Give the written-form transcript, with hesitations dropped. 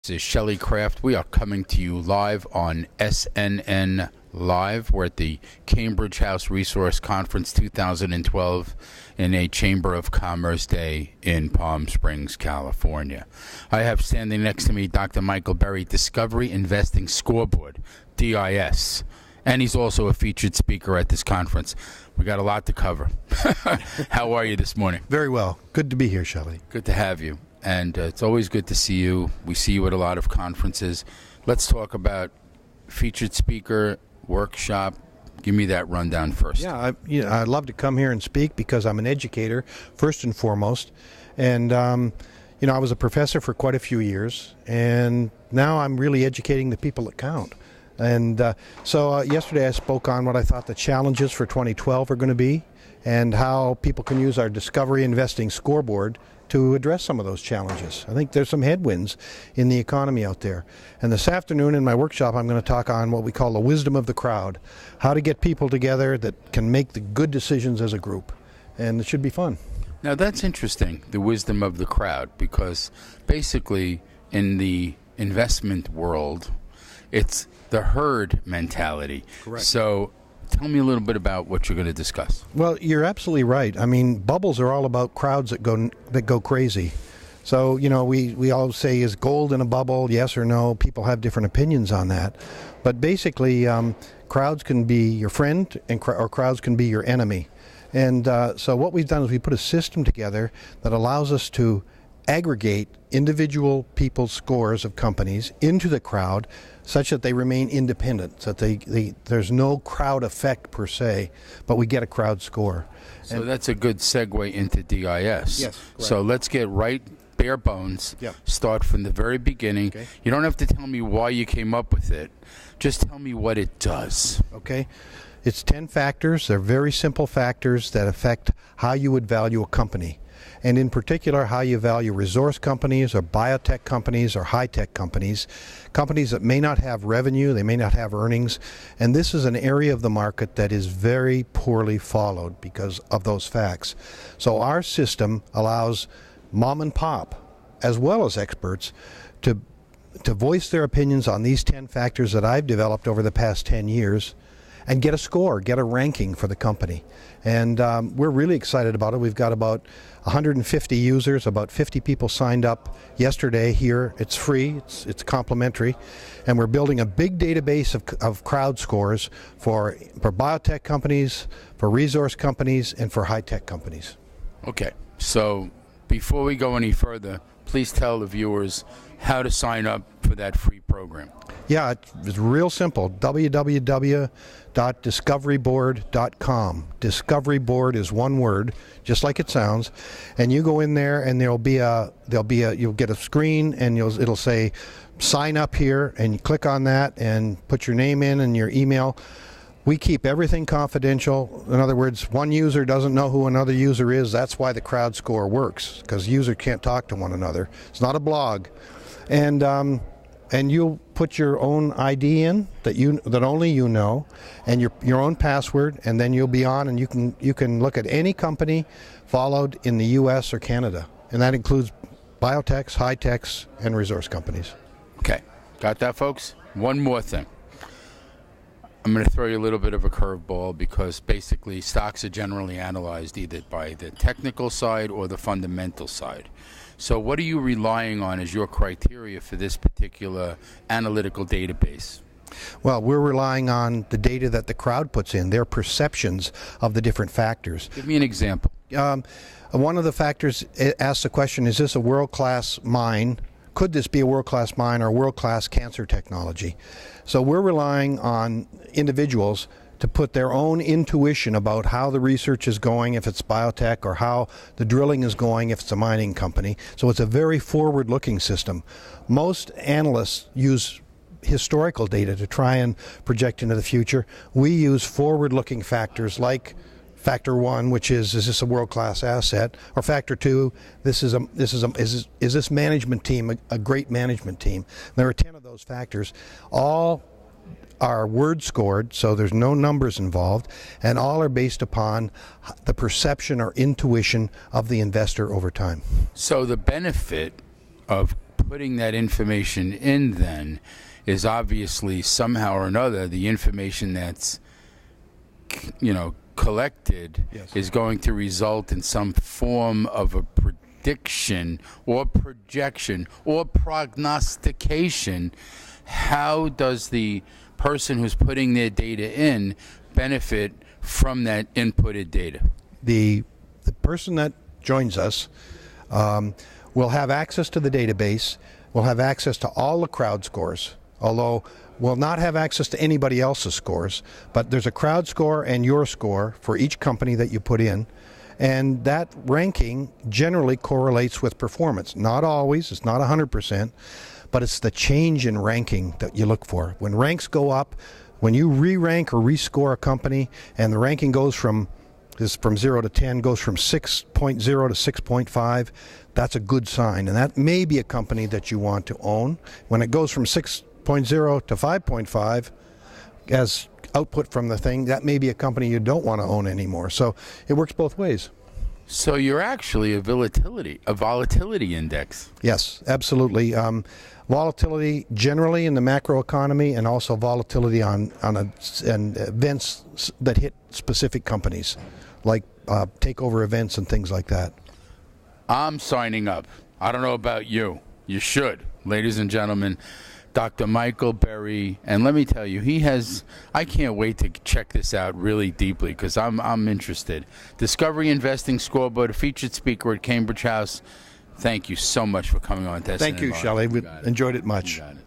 This is Shelley Craft. We are coming to you live on SNN Live. We're at the Cambridge House Resource Conference 2012 in a Chamber of Commerce Day in Palm Springs, California. I have standing next to me Dr. Michael Berry, Discovery Investing Scoreboard, DIS. And he's also a featured speaker at this conference. We got a lot to cover. How are you this morning? Very well. Good to be here, Shelley. Good to have you. And it's always good to see you. We see you at a lot of conferences. Let's talk about featured speaker, workshop. Give me that rundown first. Yeah, I'd love to come here and speak because I'm an educator, first and foremost. And, I was a professor for quite a few years, and now I'm really educating the people that count. And so yesterday I spoke on what I thought the challenges for 2012 are going to be and how people can use our Discovery Investing Scoreboard to address some of those challenges. I think there's some headwinds in the economy out there. And this afternoon in my workshop, I'm going to talk on what we call the wisdom of the crowd, how to get people together that can make the good decisions as a group. And it should be fun. Now that's interesting, the wisdom of the crowd, because basically in the investment world, it's the herd mentality. Correct. So tell me a little bit about what you're going to discuss. Well, you're absolutely right. I mean, bubbles are all about crowds that go crazy. So, we all say, is gold in a bubble, yes or no? People have different opinions on that. But basically, crowds can be your friend or crowds can be your enemy. And so what we've done is we put a system together that allows us to aggregate individual people's scores of companies into the crowd such that they remain independent, so that there's no crowd effect per se, but we get a crowd score. So that's a good segue into DIS. Yes, correct. So let's get right bare bones. Yeah. Start from the very beginning. Okay. You don't have to tell me why you came up with it. Just tell me what it does. Okay. It's 10 factors. They're very simple factors that affect how you would value a company. And in particular, how you value resource companies or biotech companies or high-tech companies, companies that may not have revenue, they may not have earnings. And this is an area of the market that is very poorly followed because of those facts. So our system allows mom and pop, as well as experts, to voice their opinions on these 10 factors that I've developed over the past 10 years and get a score, get a ranking for the company. And we're really excited about it. We've got about 150 users, about 50 people signed up yesterday here. It's free, it's complimentary, and we're building a big database of crowd scores for biotech companies, for resource companies, and for high-tech companies. Okay, so before we go any further, please tell the viewers how to sign up for that free program. Yeah, it's real simple. www.discoveryboard.com. Discovery Board is one word, just like it sounds. And you go in there, and you'll get a screen, and it'll say sign up here, and you click on that and put your name in and your email. We keep everything confidential. In other words, one user doesn't know who another user is. That's why the crowd score works, because users can't talk to one another. It's not a blog. And you'll put your own ID in that only you know, and your own password, and then you'll be on, and you can look at any company followed in the U.S. or Canada, and that includes biotechs, high techs, and resource companies. Okay, got that, folks? One more thing. I'm going to throw you a little bit of a curveball because basically stocks are generally analyzed either by the technical side or the fundamental side. So what are you relying on as your criteria for this particular analytical database? Well, we're relying on the data that the crowd puts in, their perceptions of the different factors. Give me an example. One of the factors asks the question, is this a world-class mine? Could this be a world-class mine or world-class cancer technology? So we're relying on individuals to put their own intuition about how the research is going if it's biotech, or how the drilling is going if it's a mining company. So it's a very forward-looking system. Most analysts use historical data to try and project into the future. We use forward-looking factors like Factor 1, which is this a world-class asset? Or Factor 2, is this management team a great management team? There are 10 of those factors. All are word scored, so there's no numbers involved, and all are based upon the perception or intuition of the investor over time. So the benefit of putting that information in then is obviously somehow or another the information that's, collected is going to result in some form of a prediction or projection or prognostication. How does the person who's putting their data in benefit from that inputted data? The person that joins us will have access to the database, will have access to all the crowd scores, although will not have access to anybody else's scores, but there's a crowd score and your score for each company that you put in, and that ranking generally correlates with performance. Not always, it's not 100%, but it's the change in ranking that you look for. When ranks go up, when you re-rank or rescore a company and the ranking goes from 0 to 10, goes from 6.0 to 6.5, that's a good sign, and that may be a company that you want to own. When it goes from 6.0 to 5.5 as output from the thing, that may be a company you don't want to own anymore. So it works both ways. So you're actually a volatility index. Yes, absolutely. Volatility generally in the macroeconomy, and also volatility on events that hit specific companies, like takeover events and things like that. I'm signing up. I don't know about you. You should. Ladies and gentlemen, Dr. Michael Berry, and let me tell you, I can't wait to check this out really deeply because I'm interested. Discovery Investing Scoreboard, a featured speaker at Cambridge House. Thank you so much for coming on to SNN. Thank you, Shelley. We enjoyed it much. You got it.